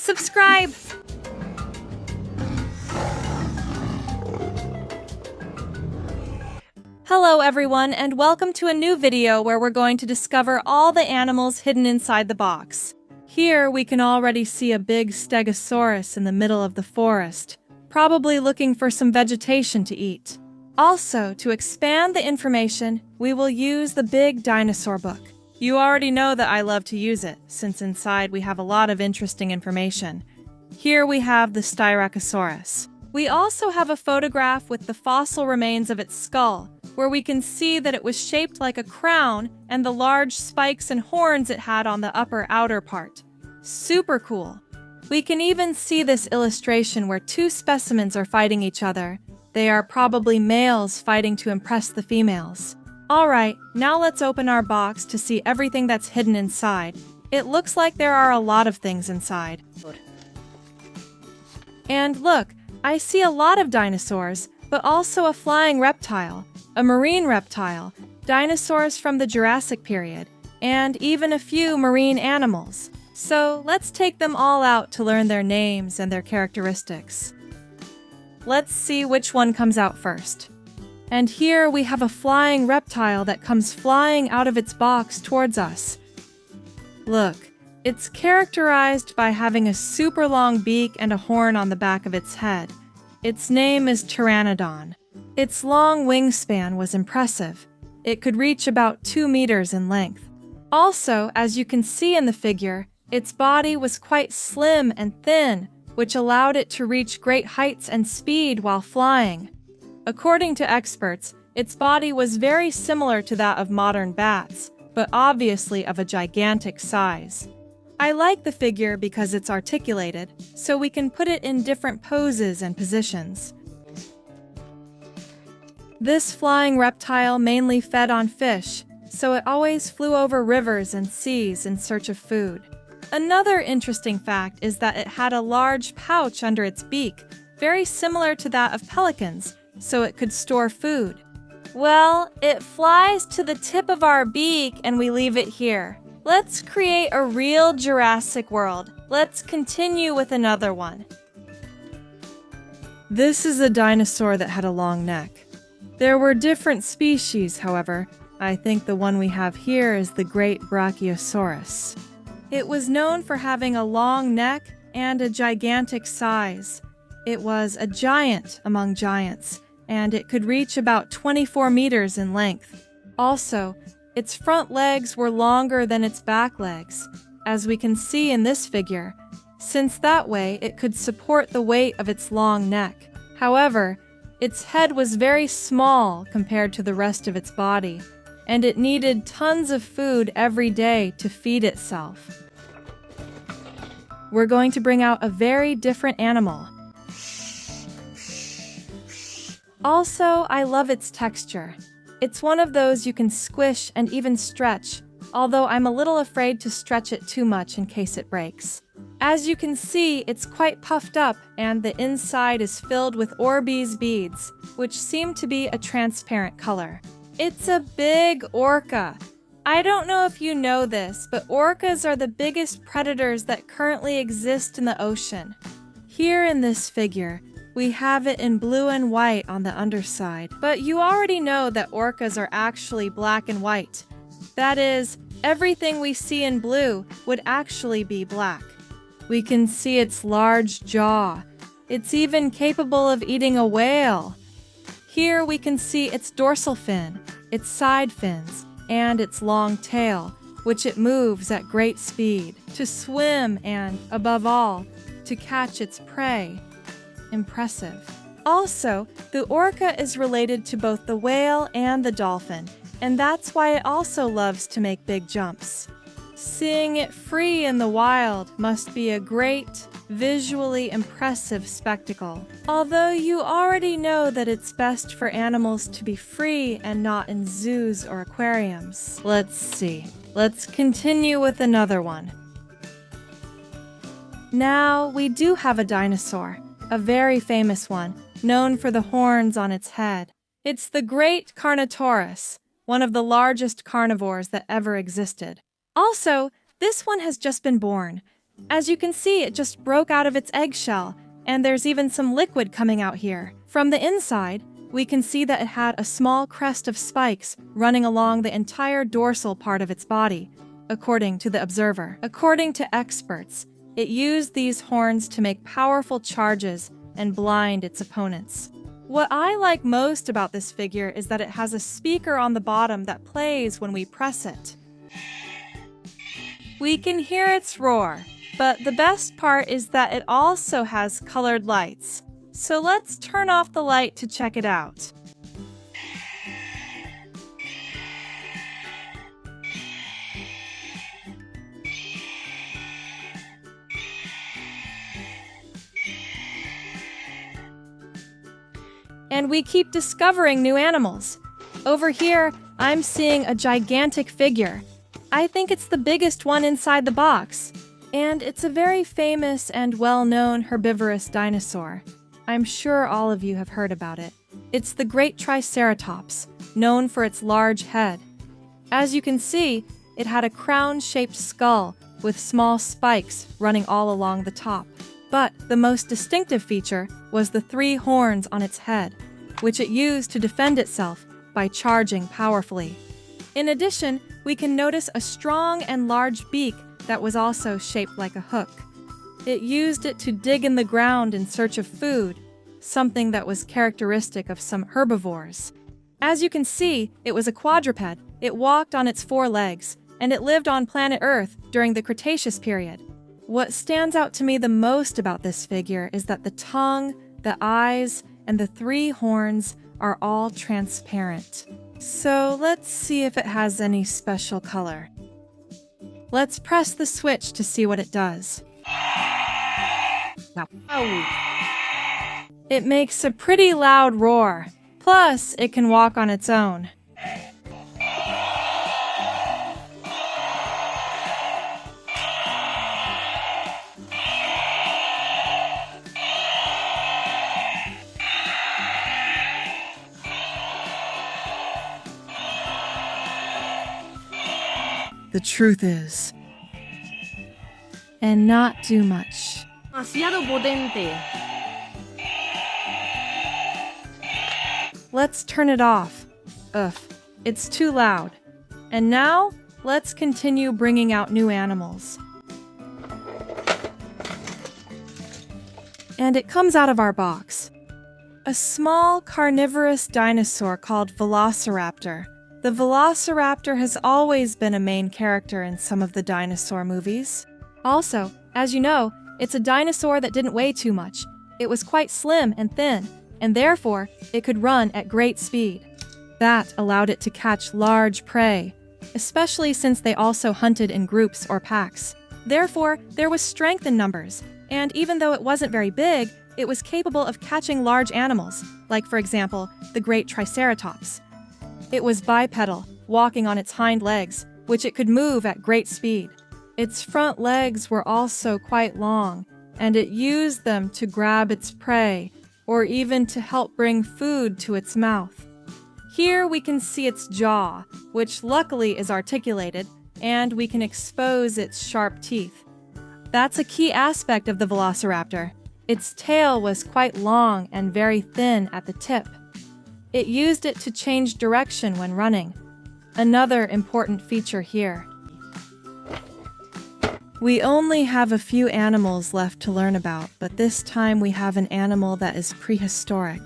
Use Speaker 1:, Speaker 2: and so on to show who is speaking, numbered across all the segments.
Speaker 1: subscribe! Hello everyone, and welcome to a new video where we're going to discover all the animals hidden inside the box. Here we can already see a big stegosaurus in the middle of the forest, probably looking for some vegetation to eat. Also, to expand the information, we will use the big dinosaur book. You already know that I love to use it, since inside we have a lot of interesting information. Here we have the Styracosaurus. We also have a photograph with the fossil remains of its skull, where we can see that it was shaped like a crown and the large spikes and horns it had on the upper outer part. Super cool! We can even see this illustration where two specimens are fighting each other. They are probably males fighting to impress the females. Alright, now let's open our box to see everything that's hidden inside. It looks like there are a lot of things inside. And look, I see a lot of dinosaurs, but also a flying reptile, a marine reptile, dinosaurs from the Jurassic period, and even a few marine animals. So let's take them all out to learn their names and their characteristics. Let's see which one comes out first. And here we have a flying reptile that comes flying out of its box towards us. Look, it's characterized by having a super long beak and a horn on the back of its head. Its name is Pteranodon. Its long wingspan was impressive. It could reach about 2 meters in length. Also, as you can see in the figure, its body was quite slim and thin, which allowed it to reach great heights and speed while flying. According to experts, its body was very similar to that of modern bats, but obviously of a gigantic size. I like the figure because it's articulated, so we can put it in different poses and positions. This flying reptile mainly fed on fish, so it always flew over rivers and seas in search of food. Another interesting fact is that it had a large pouch under its beak, very similar to that of pelicans, so it could store food. Well, it flies to the tip of our beak and we leave it here. Let's create a real Jurassic World. Let's continue with another one. This is a dinosaur that had a long neck. There were different species, however. I think the one we have here is the great Brachiosaurus. It was known for having a long neck and a gigantic size. It was a giant among giants, and it could reach about 24 meters in length. Also, its front legs were longer than its back legs, as we can see in this figure, since that way it could support the weight of its long neck. However, its head was very small compared to the rest of its body, and it needed tons of food every day to feed itself. We're going to bring out a very different animal. Also, I love its texture. It's one of those you can squish and even stretch, although I'm a little afraid to stretch it too much in case it breaks. As you can see, it's quite puffed up and the inside is filled with Orbeez beads, which seem to be a transparent color. It's a big orca. I don't know if you know this, but orcas are the biggest predators that currently exist in the ocean. Here in this figure, we have it in blue and white on the underside, but you already know that orcas are actually black and white. That is, everything we see in blue would actually be black. We can see its large jaw. It's even capable of eating a whale. Here we can see its dorsal fin, its side fins, and its long tail, which it moves at great speed to swim and, above all, to catch its prey. Impressive. Also, the orca is related to both the whale and the dolphin, and that's why it also loves to make big jumps. Seeing it free in the wild must be a great, visually impressive spectacle. Although you already know that it's best for animals to be free and not in zoos or aquariums. Let's see. Let's continue with another one. Now, we do have a dinosaur. A very famous one, known for the horns on its head. It's the great Carnotaurus, one of the largest carnivores that ever existed. Also, this one has just been born. As you can see, it just broke out of its eggshell, and there's even some liquid coming out here. From the inside, we can see that it had a small crest of spikes running along the entire dorsal part of its body, according to the observer. According to experts, it used these horns to make powerful charges and blind its opponents. What I like most about this figure is that it has a speaker on the bottom that plays when we press it. We can hear its roar, but the best part is that it also has colored lights. So let's turn off the light to check it out. And we keep discovering new animals. Over here, I'm seeing a gigantic figure. I think it's the biggest one inside the box. And it's a very famous and well-known herbivorous dinosaur. I'm sure all of you have heard about it. It's the great Triceratops, known for its large head. As you can see, it had a crown-shaped skull with small spikes running all along the top. But the most distinctive feature was the 3 horns on its head, which it used to defend itself by charging powerfully. In addition, we can notice a strong and large beak that was also shaped like a hook. It used it to dig in the ground in search of food, something that was characteristic of some herbivores. As you can see, it was a quadruped. It walked on its 4 legs, and it lived on planet Earth during the Cretaceous period. What stands out to me the most about this figure is that the tongue, the eyes, and the 3 horns are all transparent. So let's see if it has any special color. Let's press the switch to see what it does. It makes a pretty loud roar. Plus, it can walk on its own. The truth is, and not too much.
Speaker 2: Demasiado potente.
Speaker 1: Let's turn it off. Ugh, it's too loud. And now, let's continue bringing out new animals. And it comes out of our box. A small carnivorous dinosaur called Velociraptor. The Velociraptor has always been a main character in some of the dinosaur movies. Also, as you know, it's a dinosaur that didn't weigh too much. It was quite slim and thin, and therefore, it could run at great speed. That allowed it to catch large prey, especially since they also hunted in groups or packs. Therefore, there was strength in numbers, and even though it wasn't very big, it was capable of catching large animals, like for example, the great Triceratops. It was bipedal, walking on its hind legs, which it could move at great speed. Its front legs were also quite long, and it used them to grab its prey, or even to help bring food to its mouth. Here we can see its jaw, which luckily is articulated, and we can expose its sharp teeth. That's a key aspect of the Velociraptor. Its tail was quite long and very thin at the tip. It used it to change direction when running. Another important feature here. We only have a few animals left to learn about, but this time we have an animal that is prehistoric.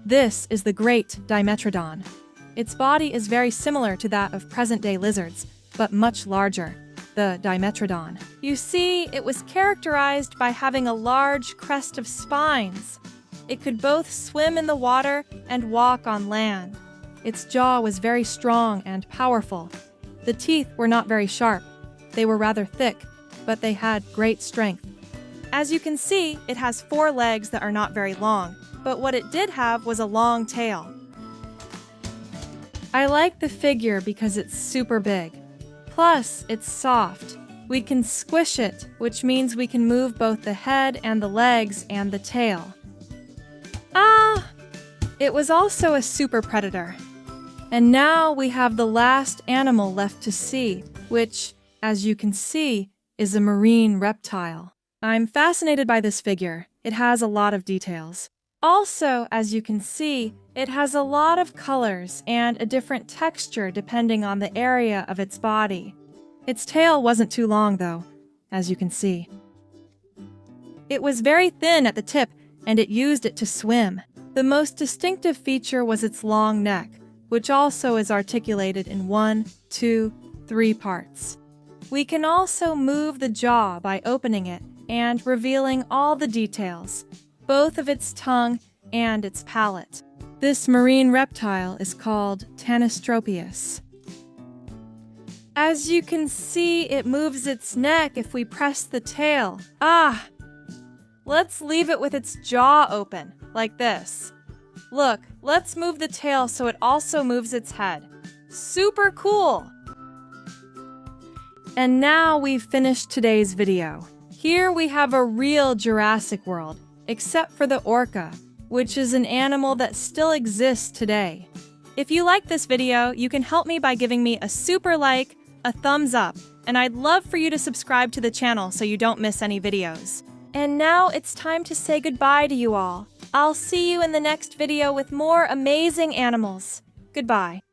Speaker 1: This is the great Dimetrodon. Its body is very similar to that of present-day lizards, but much larger, the Dimetrodon. You see, it was characterized by having a large crest of spines. It could both swim in the water and walk on land. Its jaw was very strong and powerful. The teeth were not very sharp. They were rather thick, but they had great strength. As you can see, it has 4 legs that are not very long, but what it did have was a long tail. I like the figure because it's super big. Plus, it's soft. We can squish it, which means we can move both the head and the legs and the tail. It was also a super predator. And now we have the last animal left to see, which, as you can see, is a marine reptile. I'm fascinated by this figure. It has a lot of details. Also, as you can see, it has a lot of colors and a different texture depending on the area of its body. Its tail wasn't too long though, as you can see. It was very thin at the tip, and it used it to swim. The most distinctive feature was its long neck, which also is articulated in 1, 2, 3 parts. We can also move the jaw by opening it and revealing all the details, both of its tongue and its palate. This marine reptile is called Tanistropeus. As you can see, it moves its neck if we press the tail. Let's leave it with its jaw open, like this. Look, let's move the tail so it also moves its head. Super cool! And now we've finished today's video. Here we have a real Jurassic World, except for the orca, which is an animal that still exists today. If you like this video, you can help me by giving me a super like, a thumbs up, and I'd love for you to subscribe to the channel so you don't miss any videos. And now it's time to say goodbye to you all. I'll see you in the next video with more amazing animals. Goodbye.